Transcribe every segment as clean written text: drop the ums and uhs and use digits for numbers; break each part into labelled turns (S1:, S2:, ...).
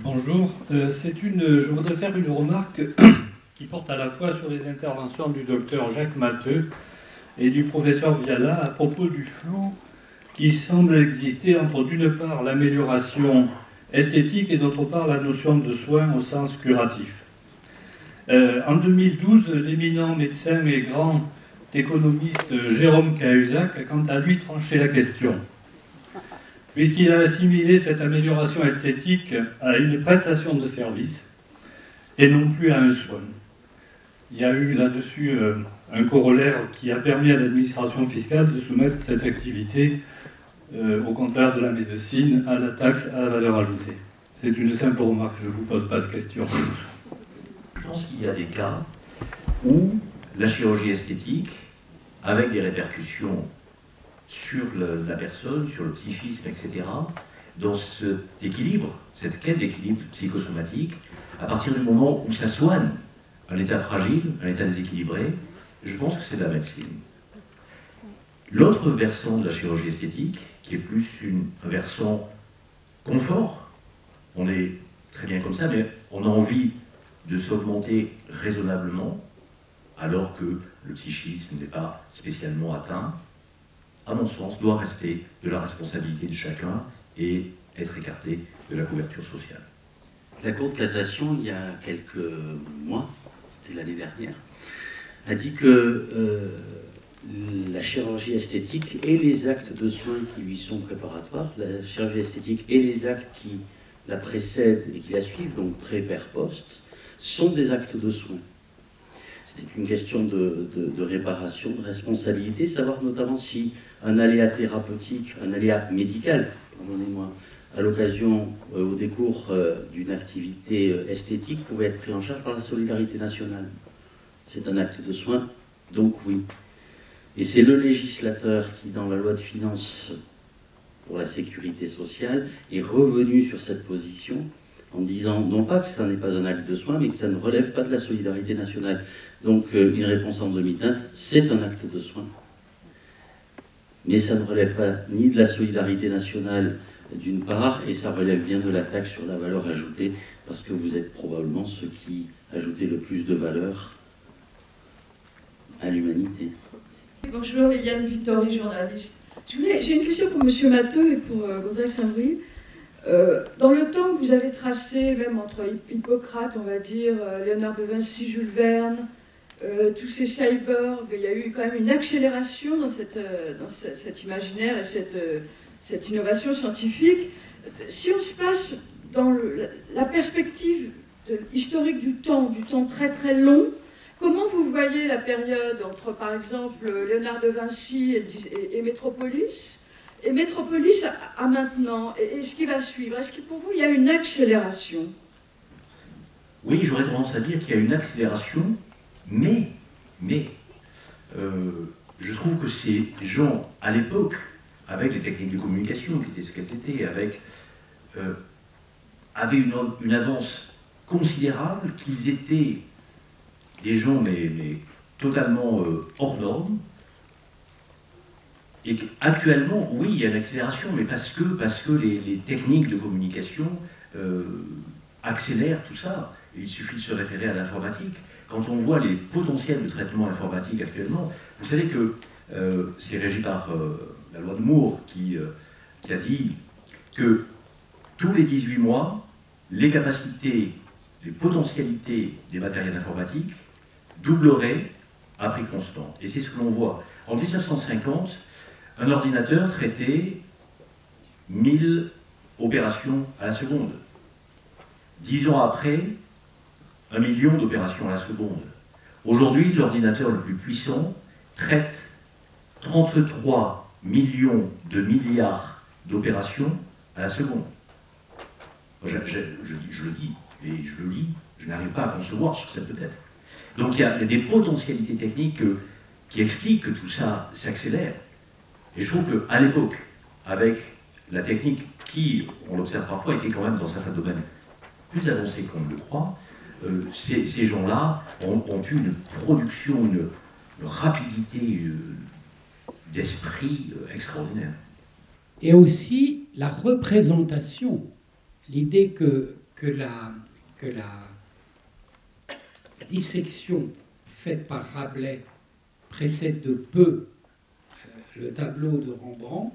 S1: Bonjour. Je voudrais faire une remarque qui porte à la fois sur les interventions du docteur Jacques Matteux et du professeur Viala à propos du flou qui semble exister entre, d'une part, l'amélioration esthétique et, d'autre part, la notion de soin au sens curatif. En 2012, l'éminent médecin et grand économiste Jérôme Cahuzac a quant à lui tranché la question, puisqu'il a assimilé cette amélioration esthétique à une prestation de service et non plus à un soin. Il y a eu là-dessus un corollaire qui a permis à l'administration fiscale de soumettre cette activité, au contraire de la médecine, à la taxe à la valeur ajoutée. C'est une simple remarque, je ne vous pose pas de questions.
S2: Je pense qu'il y a des cas où la chirurgie esthétique, avec des répercussions sur la personne, sur le psychisme, etc., dans cet équilibre, cette quête d'équilibre psychosomatique, à partir du moment où ça soigne un état fragile, un état déséquilibré, je pense que c'est de la médecine. L'autre versant de la chirurgie esthétique, qui est plus un versant confort, on est très bien comme ça, mais on a envie de s'augmenter raisonnablement, alors que le psychisme n'est pas spécialement atteint, à mon sens, doit rester de la responsabilité de chacun et être écarté de la couverture sociale.
S3: La Cour de cassation, il y a quelques mois, c'était l'année dernière, a dit que la chirurgie esthétique et les actes de soins qui lui sont préparatoires, la chirurgie esthétique et les actes qui la précèdent et qui la suivent, donc pré, per, post, sont des actes de soins. C'était une question de réparation, de responsabilité, savoir notamment si un aléa thérapeutique, un aléa médical, pardonnez-moi, à l'occasion, au décours d'une activité esthétique, pouvait être pris en charge par la solidarité nationale. C'est un acte de soin, donc oui. Et c'est le législateur qui, dans la loi de finances pour la sécurité sociale, est revenu sur cette position en disant, non pas que ça n'est pas un acte de soin, mais que ça ne relève pas de la solidarité nationale. Donc une réponse en demi-teinte, c'est un acte de soin. Mais ça ne relève pas ni de la solidarité nationale d'une part, et ça relève bien de la taxe sur la valeur ajoutée, parce que vous êtes probablement ceux qui ajoutez le plus de valeur à l'humanité.
S4: Bonjour, Yann Vittori, journaliste. J'ai une question pour M. Matteux et pour Gonzalo Saint-Brie. Dans le temps que vous avez tracé, même entre Hippocrate, on va dire, Léonard de Vinci, Jules Verne, tous ces cyborgs, il y a eu quand même une accélération dans cet imaginaire et cette innovation scientifique. Si on se place dans la perspective historique du temps très très long, comment vous voyez la période entre, par exemple, Léonard de Vinci et Métropolis, et Métropolis à maintenant, et ce qui va suivre? Est-ce que pour vous, il y a une accélération?
S2: Oui, j'aurais tendance à dire qu'il y a une accélération, mais je trouve que ces gens, à l'époque, avec les techniques de communication qui étaient ce qu'elles étaient, avaient une avance considérable, qu'ils étaient des gens mais totalement hors normes, et qu'actuellement, oui, il y a une accélération, mais parce que les techniques de communication accélèrent tout ça. Il suffit de se référer à l'informatique. Quand on voit les potentiels de traitement informatique actuellement, vous savez que c'est régi par la loi de Moore qui a dit que tous les 18 mois, les capacités, les potentialités des matériels informatiques doubleraient à prix constant. Et c'est ce que l'on voit. En 1950, un ordinateur traitait 1000 opérations à la seconde. 10 ans après, 1 million d'opérations à la seconde. Aujourd'hui, l'ordinateur le plus puissant traite 33 millions de milliards d'opérations à la seconde. Je le dis, et je le lis, je n'arrive pas à concevoir sur cette peut-être. Donc il y a des potentialités techniques qui expliquent que tout ça s'accélère. Et je trouve qu'à l'époque, avec la technique qui, on l'observe parfois, était quand même dans certains domaines plus avancée qu'on ne le croit, ces gens-là ont eu une production, une rapidité d'esprit extraordinaire.
S5: Et aussi la représentation, l'idée que que la dissection faite par Rabelais précède de peu le tableau de Rembrandt,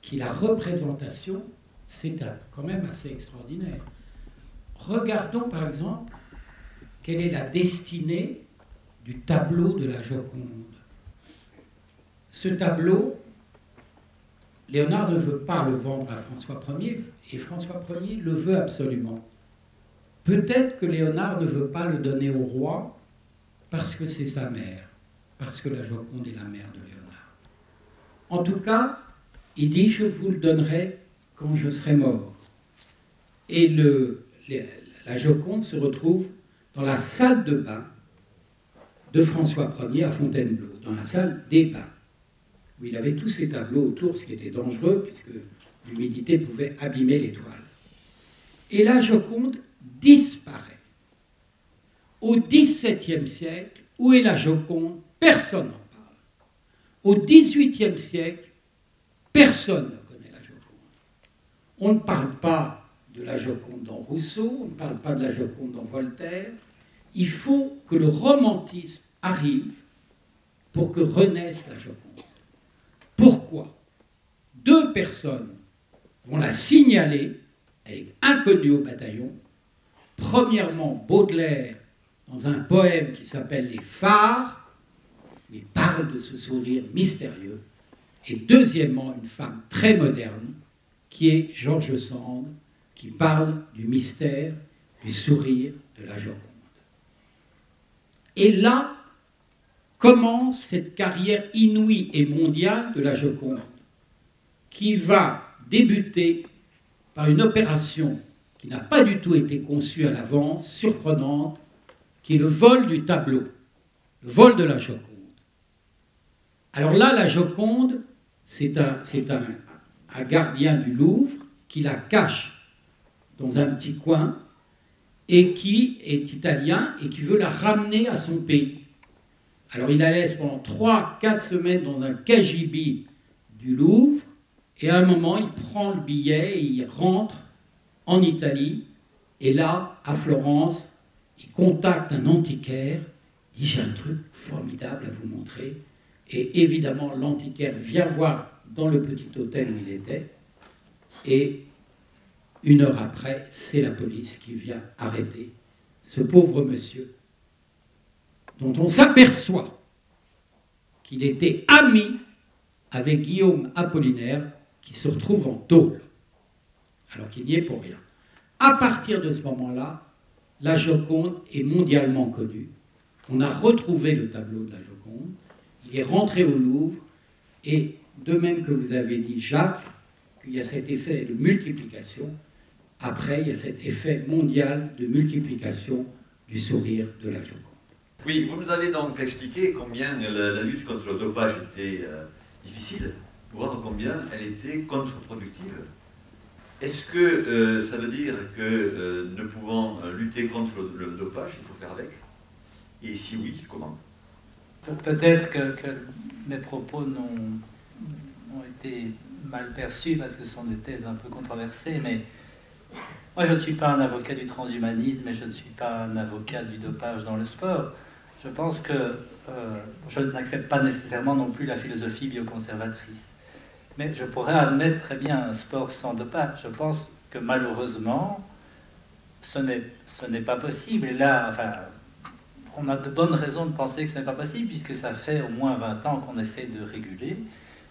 S5: qui la représentation, c'est quand même assez extraordinaire. Regardons par exemple quelle est la destinée du tableau de la Joconde. Ce tableau, Léonard ne veut pas le vendre à François Ier, et François Ier le veut absolument. Peut-être que Léonard ne veut pas le donner au roi parce que c'est sa mère, parce que la Joconde est la mère de Léonard. En tout cas, il dit « je vous le donnerai quand je serai mort ». Et la Joconde se retrouve dans la salle de bain de François Ier à Fontainebleau, dans la salle des bains, où il avait tous ses tableaux autour, ce qui était dangereux, puisque l'humidité pouvait abîmer les toiles. Et la Joconde disparaît. Au XVIIe siècle, où est la Joconde? Personne n'en parle. Au XVIIIe siècle, personne ne connaît la Joconde. On ne parle pas de la Joconde dans Rousseau, on ne parle pas de la Joconde dans Voltaire. Il faut que le romantisme arrive pour que renaisse la Joconde. Pourquoi? Deux personnes vont la signaler, elle est inconnue au bataillon. Premièrement, Baudelaire, dans un poème qui s'appelle « Les Phares », il parle de ce sourire mystérieux. Et deuxièmement, une femme très moderne, qui est George Sand, qui parle du mystère, du sourire de la Joconde. Et là commence cette carrière inouïe et mondiale de la Joconde, qui va débuter par une opération qui n'a pas du tout été conçue à l'avance, surprenante, qui est le vol du tableau, le vol de la Joconde. Alors là, la Joconde, c'est un gardien du Louvre qui la cache dans un petit coin et qui est italien et qui veut la ramener à son pays. Alors il la laisse pendant 3-4 semaines dans un cagibi du Louvre et à un moment il prend le billet et il rentre en Italie et là, à Florence, il contacte un antiquaire, il dit « j'ai un truc formidable à vous montrer ». Et évidemment, l'antiquaire vient voir dans le petit hôtel où il était et 1 heure après, c'est la police qui vient arrêter ce pauvre monsieur dont on s'aperçoit qu'il était ami avec Guillaume Apollinaire qui se retrouve en tôle, alors qu'il n'y est pour rien. À partir de ce moment-là, la Joconde est mondialement connue. On a retrouvé le tableau de la Joconde, il est rentré au Louvre, et de même que vous avez dit, Jacques, qu'il y a cet effet de multiplication, après, il y a cet effet mondial de multiplication du sourire de la Joconde.
S6: Oui, vous nous avez donc expliqué combien la lutte contre le dopage était difficile, voire combien elle était contre-productive. Est-ce que ça veut dire que ne pouvant lutter contre le dopage, il faut faire avec? Et si oui, comment?
S7: Peut-être que mes propos ont été mal perçus parce que ce sont des thèses un peu controversées, mais moi je ne suis pas un avocat du transhumanisme et je ne suis pas un avocat du dopage dans le sport. Je pense que je n'accepte pas nécessairement non plus la philosophie bioconservatrice. Mais je pourrais admettre très bien un sport sans dopage. Je pense que malheureusement, ce n'est pas possible. Et là, enfin, on a de bonnes raisons de penser que ce n'est pas possible, puisque ça fait au moins 20 ans qu'on essaie de réguler,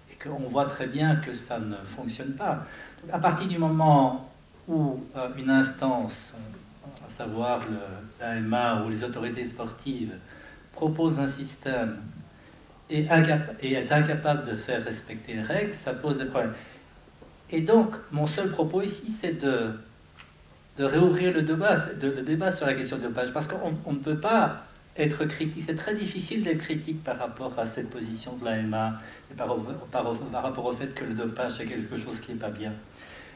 S7: et qu'on voit très bien que ça ne fonctionne pas. Donc, à partir du moment où une instance, à savoir l'AMA ou les autorités sportives, propose un système et est incapable de faire respecter les règles, ça pose des problèmes. Et donc, mon seul propos ici, c'est de réouvrir le débat sur la question du dopage, parce qu'on ne peut pas être critique. C'est très difficile d'être critique par rapport à cette position de l'AMA et par rapport au fait que le dopage c'est quelque chose qui n'est pas bien.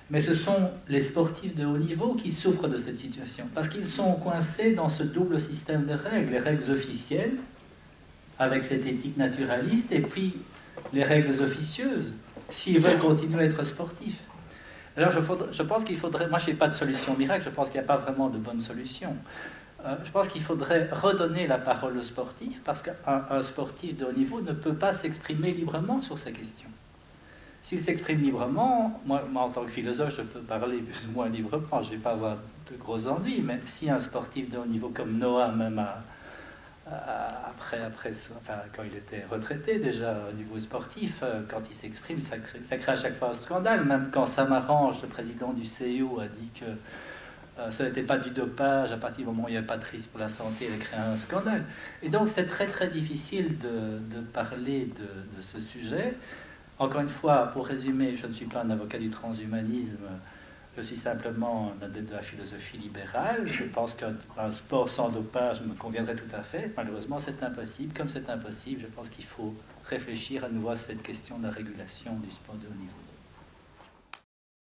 S7: Mais ce sont les sportifs de haut niveau qui souffrent de cette situation, parce qu'ils sont coincés dans ce double système de règles, les règles officielles, avec cette éthique naturaliste, et puis les règles officieuses, s'ils veulent continuer à être sportifs. Alors je pense qu'il faudrait, moi je n'ai pas de solution miracle, je pense qu'il n'y a pas vraiment de bonne solution. Je pense qu'il faudrait redonner la parole aux sportifs, parce qu'un sportif de haut niveau ne peut pas s'exprimer librement sur ces questions. S'il s'exprime librement, moi en tant que philosophe, je peux parler plus ou moins librement, je ne vais pas avoir de gros ennuis, mais si un sportif de haut niveau comme Noah, même quand il était retraité déjà au niveau sportif, quand il s'exprime, ça crée à chaque fois un scandale. Même quand Samaranch, le président du CIO, a dit que ce n'était pas du dopage, à partir du moment où il n'y avait pas de risque pour la santé, il a créé un scandale. Et donc c'est très très difficile de parler de ce sujet. Encore une fois, pour résumer, je ne suis pas un avocat du transhumanisme, je suis simplement un adepte de la philosophie libérale. Je pense qu'un sport sans dopage me conviendrait tout à fait. Malheureusement, c'est impossible. Comme c'est impossible, je pense qu'il faut réfléchir à nouveau à cette question de la régulation du sport de haut niveau.